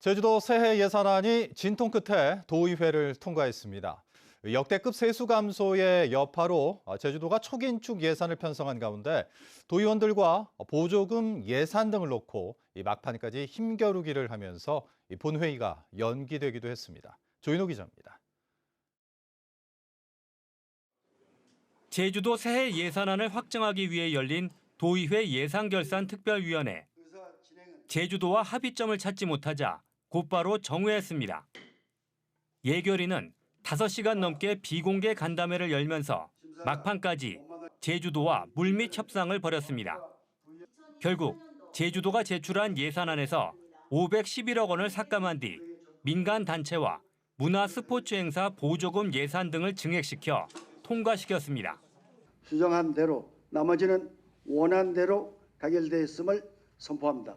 제주도 새해 예산안이 진통 끝에 도의회를 통과했습니다. 역대급 세수 감소의 여파로 제주도가 초긴축 예산을 편성한 가운데 도의원들과 보조금 예산 등을 놓고 막판까지 힘겨루기를 하면서 본회의가 연기되기도 했습니다. 조인호 기자입니다. 제주도 새해 예산안을 확정하기 위해 열린 도의회 예산결산특별위원회. 제주도와 합의점을 찾지 못하자 곧바로 정회했습니다. 예결위는 5시간 넘게 비공개 간담회를 열면서 막판까지 제주도와 물밑 협상을 벌였습니다. 결국 제주도가 제출한 예산안에서 511억 원을 삭감한 뒤 민간 단체와 문화 스포츠 행사 보조금 예산 등을 증액시켜 통과시켰습니다. 수정한 대로 나머지는 원안대로 가결되었음을 선포합니다.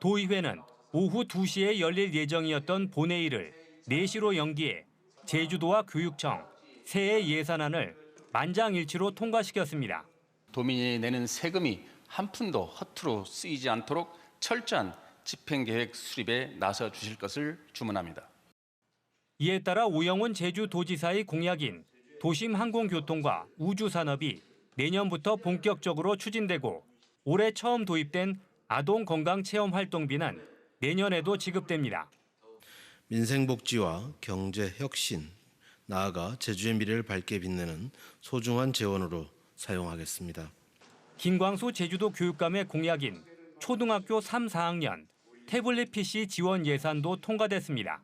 도의회는 오후 2시에 열릴 예정이었던 본회의를 4시로 연기해 제주도와 교육청, 새해 예산안을 만장일치로 통과시켰습니다. 도민이 내는 세금이 한 푼도 허투루 쓰이지 않도록 철저한 집행계획 수립에 나서 주실 것을 주문합니다. 이에 따라 오영훈 제주도지사의 공약인 도심 항공교통과 우주산업이 내년부터 본격적으로 추진되고 올해 처음 도입된 아동건강체험활동비는 내년에도 지급됩니다. 민생복지와 경제혁신, 나아가 제주의 미래를 밝게 빛내는 소중한 재원으로 사용하겠습니다. 김광수 제주도 교육감의 공약인 초등학교 3, 4학년 태블릿 PC 지원 예산도 통과됐습니다.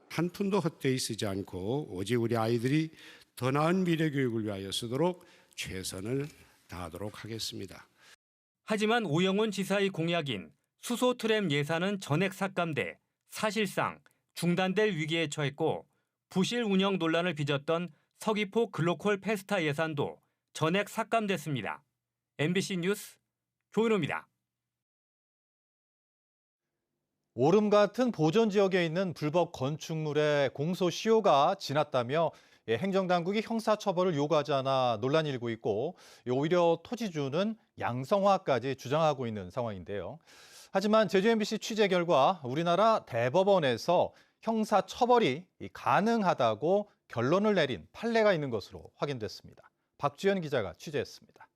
한 푼도 헛되이 쓰지 않고 오직 우리 아이들이 더 나은 미래 교육을 위하여 쓰도록 최선을 다하도록 하겠습니다. 하지만 오영훈 지사의 공약인 수소 트램 예산은 전액 삭감돼 사실상 중단될 위기에 처했고 부실 운영 논란을 빚었던 서귀포 글로컬 페스타 예산도 전액 삭감됐습니다. MBC 뉴스 조인호입니다. 오름 같은 보전 지역에 있는 불법 건축물의 공소시효가 지났다며 행정당국이 형사처벌을 요구하지 않아 논란이 일고 있고 오히려 토지주는 양성화까지 주장하고 있는 상황인데요. 하지만 제주 MBC 취재 결과 우리나라 대법원에서 형사처벌이 가능하다고 결론을 내린 판례가 있는 것으로 확인됐습니다. 박주연 기자가 취재했습니다.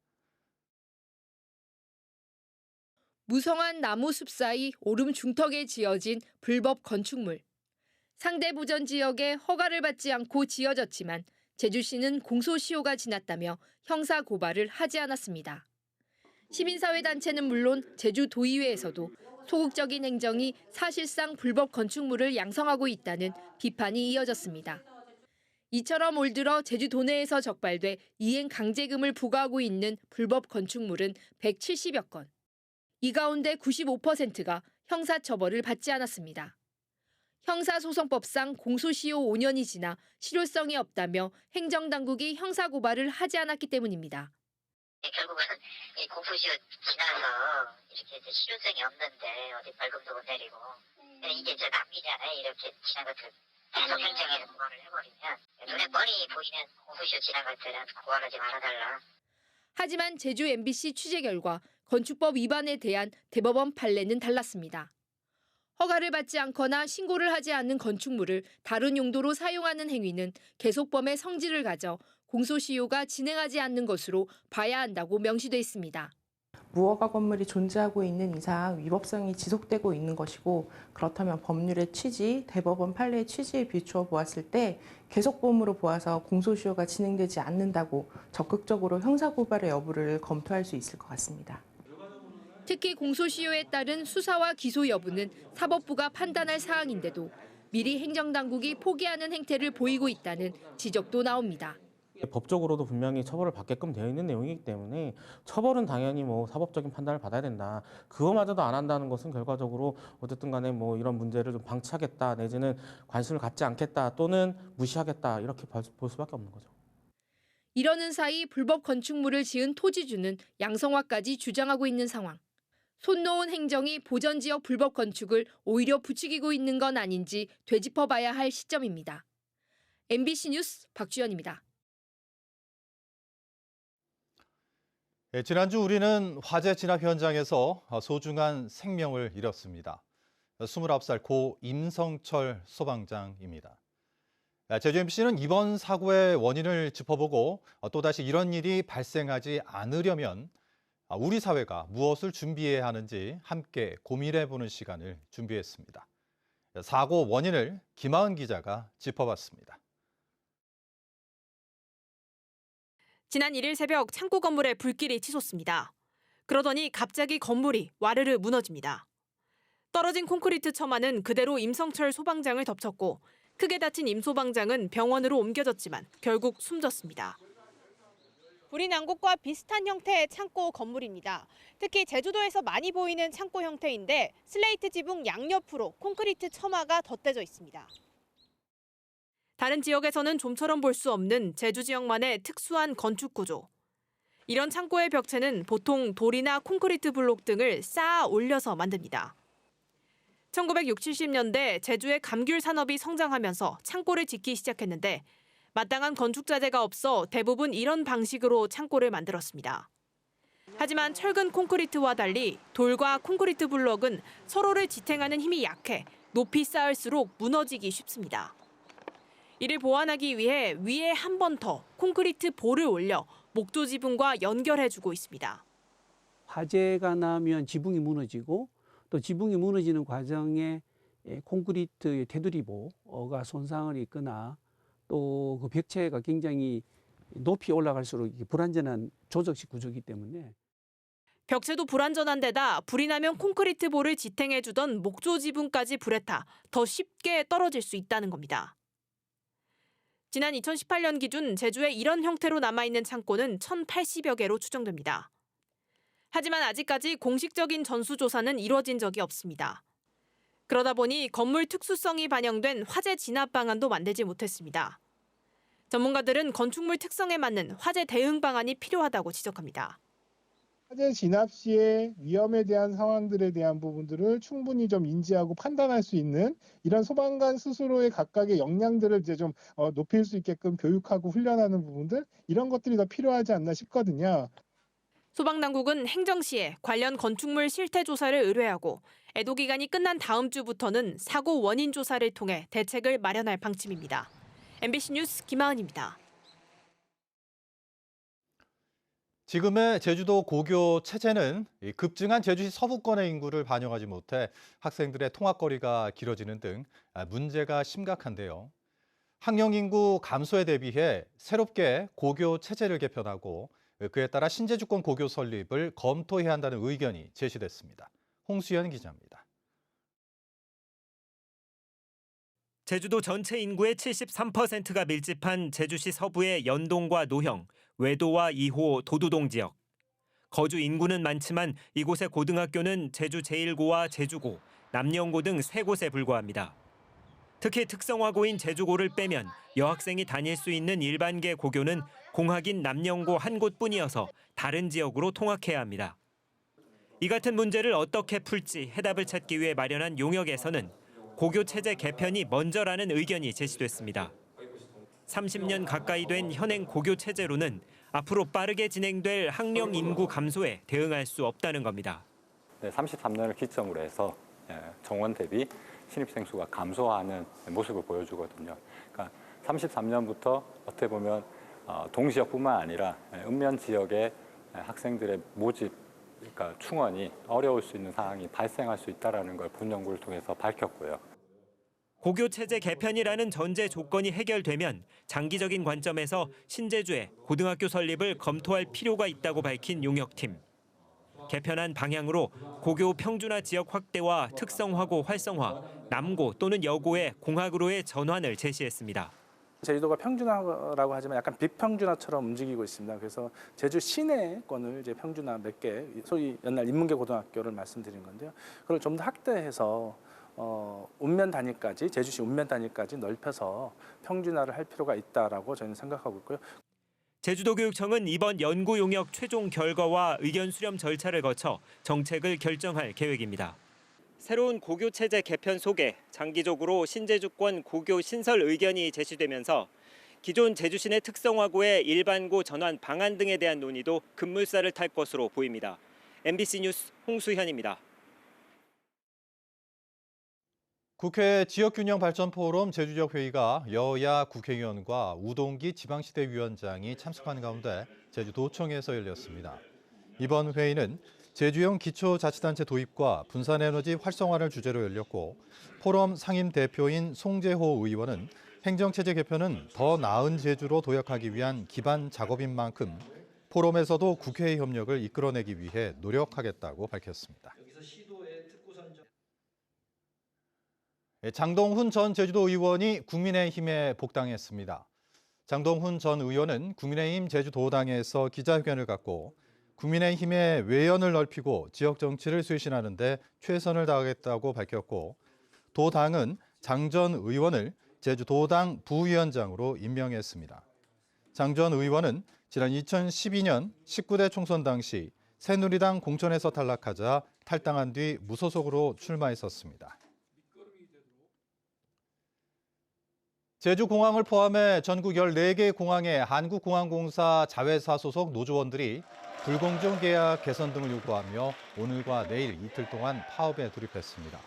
무성한 나무 숲 사이 오름 중턱에 지어진 불법 건축물. 상대 보전 지역에 허가를 받지 않고 지어졌지만 제주시는 공소시효가 지났다며 형사 고발을 하지 않았습니다. 시민사회단체는 물론 제주도의회에서도 소극적인 행정이 사실상 불법 건축물을 양성하고 있다는 비판이 이어졌습니다. 이처럼 올 들어 제주도 내에서 적발돼 이행 강제금을 부과하고 있는 불법 건축물은 170여 건. 이 가운데 95%가 형사처벌을 받지 않았습니다. 형사소송법상 공소시효 5년이 지나 실효성이 없다며 행정당국이 형사고발을 하지 않았기 때문입니다. 결국은 이 공소시효 지나서 이렇게 실효성이 없는데 어디 벌금도 못 내리고 이게 저 낭비잖아요. 이렇게 지난 것들 계속 행정에 고발을 해버리면 눈에 뻔히 보이는 공소시효 지난 것들은 고발하지 말아달라. 하지만 제주 MBC 취재 결과 건축법 위반에 대한 대법원 판례는 달랐습니다. 허가를 받지 않거나 신고를 하지 않는 건축물을 다른 용도로 사용하는 행위는 계속범의 성질을 가져 공소시효가 진행하지 않는 것으로 봐야 한다고 명시돼 있습니다. 무허가 건물이 존재하고 있는 이상 위법성이 지속되고 있는 것이고 그렇다면 법률의 취지, 대법원 판례의 취지에 비추어 보았을 때 계속범으로 보아서 공소시효가 진행되지 않는다고 적극적으로 형사고발의 여부를 검토할 수 있을 것 같습니다. 특히 공소시효에 따른 수사와 기소 여부는 사법부가 판단할 사항인데도 미리 행정당국이 포기하는 행태를 보이고 있다는 지적도 나옵니다. 법적으로도 분명히 처벌을 받게끔 되어 있는 내용이기 때문에 처벌은 당연히 사법적인 판단을 받아야 된다. 그거마저도 안 한다는 것은 결과적으로 어쨌든 간에 이런 문제를 좀 방치하겠다 내지는 관심을 갖지 않겠다 또는 무시하겠다 이렇게 볼 수밖에 없는 거죠. 이러는 사이 불법 건축물을 지은 토지주는 양성화까지 주장하고 있는 상황. 손 놓은 행정이 보전지역 불법 건축을 오히려 부추기고 있는 건 아닌지 되짚어봐야 할 시점입니다. MBC 뉴스 박주연입니다. 지난주 우리는 화재 진압 현장에서 소중한 생명을 잃었습니다. 29살 고 임성철 소방장입니다. 제주 MBC는 이번 사고의 원인을 짚어보고 또다시 이런 일이 발생하지 않으려면 우리 사회가 무엇을 준비해야 하는지 함께 고민해보는 시간을 준비했습니다. 사고 원인을 김하은 기자가 짚어봤습니다. 지난 1일 새벽 창고 건물에 불길이 치솟습니다. 그러더니 갑자기 건물이 와르르 무너집니다. 떨어진 콘크리트 처마는 그대로 임성철 소방장을 덮쳤고 크게 다친 임 소방장은 병원으로 옮겨졌지만 결국 숨졌습니다. 불이 난 곳과 비슷한 형태의 창고 건물입니다. 특히 제주도에서 많이 보이는 창고 형태인데 슬레이트 지붕 양옆으로 콘크리트 처마가 덧대져 있습니다. 다른 지역에서는 좀처럼 볼 수 없는 제주 지역만의 특수한 건축 구조. 이런 창고의 벽체는 보통 돌이나 콘크리트 블록 등을 쌓아 올려서 만듭니다. 1960, 70년대 제주의 감귤 산업이 성장하면서 창고를 짓기 시작했는데 마땅한 건축 자재가 없어 대부분 이런 방식으로 창고를 만들었습니다. 하지만 철근 콘크리트와 달리 돌과 콘크리트 블록은 서로를 지탱하는 힘이 약해 높이 쌓을수록 무너지기 쉽습니다. 이를 보완하기 위해 위에 한 번 더 콘크리트 볼을 올려 목조 지붕과 연결해주고 있습니다. 화재가 나면 지붕이 무너지고 또 지붕이 무너지는 과정에 콘크리트 테두리보가 손상을 입거나 또 그 벽체가 굉장히 높이 올라갈수록 불안전한 조적식 구조이기 때문에 벽체도 불안전한 데다 불이 나면 콘크리트 볼을 지탱해주던 목조 지붕까지 불에 타 더 쉽게 떨어질 수 있다는 겁니다. 지난 2018년 기준 제주에 이런 형태로 남아있는 창고는 1,080여 개로 추정됩니다. 하지만 아직까지 공식적인 전수조사는 이뤄진 적이 없습니다. 그러다 보니 건물 특수성이 반영된 화재 진압 방안도 만들지 못했습니다. 전문가들은 건축물 특성에 맞는 화재 대응 방안이 필요하다고 지적합니다. 화재 진압 시에 위험에 대한 상황들에 대한 부분들을 충분히 좀 인지하고 판단할 수 있는 이런 소방관 스스로의 각각의 역량들을 이제 좀 높일 수 있게끔 교육하고 훈련하는 부분들 이런 것들이 더 필요하지 않나 싶거든요. 소방당국은 행정시에 관련 건축물 실태 조사를 의뢰하고 애도 기간이 끝난 다음 주부터는 사고 원인 조사를 통해 대책을 마련할 방침입니다. MBC 뉴스 김하은입니다. 지금의 제주도 고교 체제는 급증한 제주시 서부권의 인구를 반영하지 못해 학생들의 통학거리가 길어지는 등 문제가 심각한데요. 학령 인구 감소에 대비해 새롭게 고교 체제를 개편하고 그에 따라 신제주권 고교 설립을 검토해야 한다는 의견이 제시됐습니다. 홍수연 기자입니다. 제주도 전체 인구의 73%가 밀집한 제주시 서부의 연동과 노형, 외도와 2호 도두동 지역. 거주 인구는 많지만 이곳의 고등학교는 제주 제1고와 제주고, 남영고 등 3곳에 불과합니다. 특히 특성화고인 제주고를 빼면 여학생이 다닐 수 있는 일반계 고교는 공학인 남영고 한 곳뿐이어서 다른 지역으로 통학해야 합니다. 이 같은 문제를 어떻게 풀지 해답을 찾기 위해 마련한 용역에서는 고교 체제 개편이 먼저라는 의견이 제시됐습니다. 30년 가까이 된 현행 고교 체제로는 앞으로 빠르게 진행될 학령 인구 감소에 대응할 수 없다는 겁니다. 33년을 기점으로 해서 정원 대비 신입생 수가 감소하는 모습을 보여주거든요. 그러니까 33년부터 어떻게 보면 동지역뿐만 아니라 읍면 지역의 학생들의 모집, 그러니까 충원이 어려울 수 있는 상황이 발생할 수 있다는 걸 본 연구를 통해서 밝혔고요. 고교 체제 개편이라는 전제 조건이 해결되면 장기적인 관점에서 신제주에 고등학교 설립을 검토할 필요가 있다고 밝힌 용역팀. 개편한 방향으로 고교 평준화 지역 확대와 특성화고 활성화, 남고 또는 여고의 공학으로의 전환을 제시했습니다. 제주도가 평준화라고 하지만 약간 비평준화처럼 움직이고 있습니다. 그래서 제주 시내권을 이제 평준화 몇 개, 소위 옛날 인문계 고등학교를 말씀드린 건데요. 그걸 좀 더 확대해서 읍면 단위까지, 제주시 읍면 단위까지 넓혀서 평준화를 할 필요가 있다라고 저희는 생각하고 있고요. 제주도교육청은 이번 연구 용역 최종 결과와 의견 수렴 절차를 거쳐 정책을 결정할 계획입니다. 새로운 고교 체제 개편 속에 장기적으로 신제주권 고교 신설 의견이 제시되면서 기존 제주시내 특성화고의 일반고 전환 방안 등에 대한 논의도 급물살을 탈 것으로 보입니다. MBC 뉴스 홍수현입니다. 국회 지역균형발전포럼 제주지역 회의가 여야 국회의원과 우동기 지방시대위원장이 참석한 가운데 제주도청에서 열렸습니다. 이번 회의는 제주형 기초자치단체 도입과 분산에너지 활성화를 주제로 열렸고 포럼 상임 대표인 송재호 의원은 행정체제 개편은 더 나은 제주로 도약하기 위한 기반 작업인 만큼 포럼에서도 국회의 협력을 이끌어내기 위해 노력하겠다고 밝혔습니다. 장동훈 전 제주도 의원이 국민의힘에 복당했습니다. 장동훈 전 의원은 국민의힘 제주도당에서 기자회견을 갖고 국민의힘의 외연을 넓히고 지역 정치를 쇄신하는 데 최선을 다하겠다고 밝혔고 도당은 장 전 의원을 제주도당 부위원장으로 임명했습니다. 장 전 의원은 지난 2012년 19대 총선 당시 새누리당 공천에서 탈락하자 탈당한 뒤 무소속으로 출마했었습니다. 제주공항을 포함해 전국 14개 공항의 한국공항공사 자회사 소속 노조원들이 불공정 계약 개선 등을 요구하며 오늘과 내일 이틀 동안 파업에 돌입했습니다.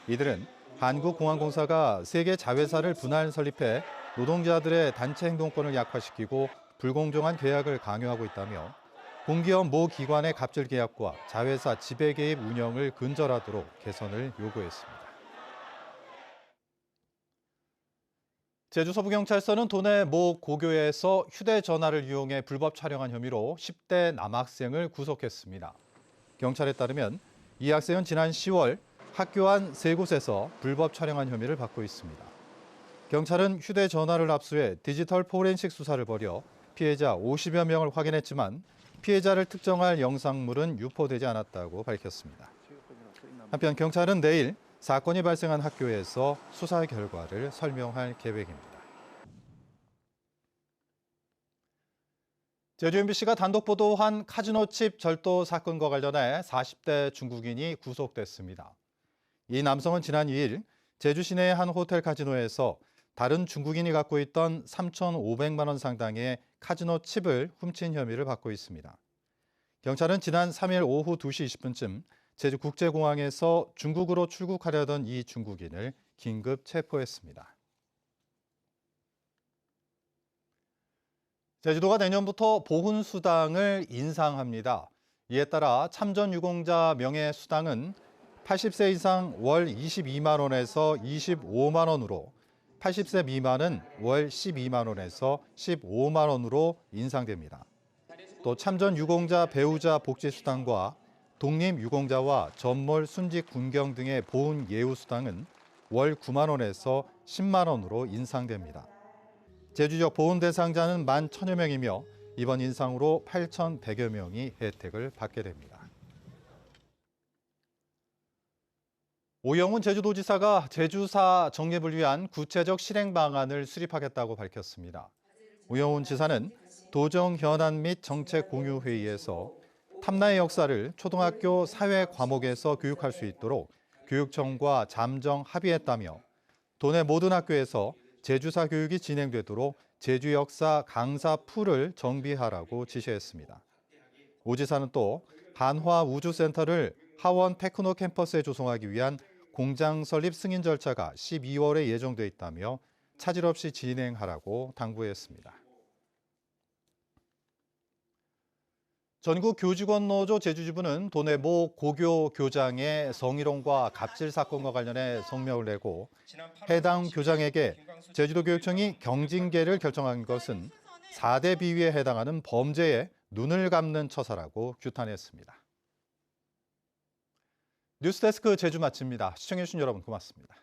이들은 한국공항공사가 세계 자회사를 분할 설립해 노동자들의 단체 행동권을 약화시키고 불공정한 계약을 강요하고 있다며 공기업 모 기관의 갑질 계약과 자회사 지배 개입 운영을 근절하도록 개선을 요구했습니다. 제주 서부경찰서는 도내 모 고교에서 휴대전화를 이용해 불법 촬영한 혐의로 10대 남학생을 구속했습니다. 경찰에 따르면 이 학생은 지난 10월 학교 안 3곳에서 불법 촬영한 혐의를 받고 있습니다. 경찰은 휴대전화를 압수해 디지털 포렌식 수사를 벌여 피해자 50여 명을 확인했지만 피해자를 특정할 영상물은 유포되지 않았다고 밝혔습니다. 한편 경찰은 내일 사건이 발생한 학교에서 수사 결과를 설명할 계획입니다. 제주 MBC가 단독 보도한 카지노 칩 절도 사건과 관련해 40대 중국인이 구속됐습니다. 이 남성은 지난 2일 제주 시내의 한 호텔 카지노에서 다른 중국인이 갖고 있던 3,500만 원 상당의 카지노 칩을 훔친 혐의를 받고 있습니다. 경찰은 지난 3일 오후 2시 20분쯤 제주국제공항에서 중국으로 출국하려던 이 중국인을 긴급 체포했습니다. 제주도가 내년부터 보훈수당을 인상합니다. 이에 따라 참전유공자 명예수당은 80세 이상 월 22만 원에서 25만 원으로 80세 미만은 월 12만 원에서 15만 원으로 인상됩니다. 또 참전유공자 배우자 복지수당과 독립유공자와 전몰 순직 군경 등의 보훈 예우수당은 월 9만 원에서 10만 원으로 인상됩니다. 제주지역 보훈 대상자는 11,000여 명이며 이번 인상으로 8,100여 명이 혜택을 받게 됩니다. 오영훈 제주도지사가 제주사 정립을 위한 구체적 실행 방안을 수립하겠다고 밝혔습니다. 오영훈 지사는 도정 현안 및 정책 공유 회의에서 탐나의 역사를 초등학교 사회 과목에서 교육할 수 있도록 교육청과 잠정 합의했다며 도내 모든 학교에서 제주사 교육이 진행되도록 제주 역사 강사 풀을 정비하라고 지시했습니다. 오 지사는 또 한화 우주센터를 하원 테크노 캠퍼스에 조성하기 위한 공장 설립 승인 절차가 12월에 예정돼 있다며 차질 없이 진행하라고 당부했습니다. 전국교직원노조 제주지부는 도내 모 고교 교장의 성희롱과 갑질 사건과 관련해 성명을 내고 해당 교장에게 제주도교육청이 경징계를 결정한 것은 4대 비위에 해당하는 범죄에 눈을 감는 처사라고 규탄했습니다. 뉴스데스크 제주 마칩니다. 시청해주신 여러분 고맙습니다.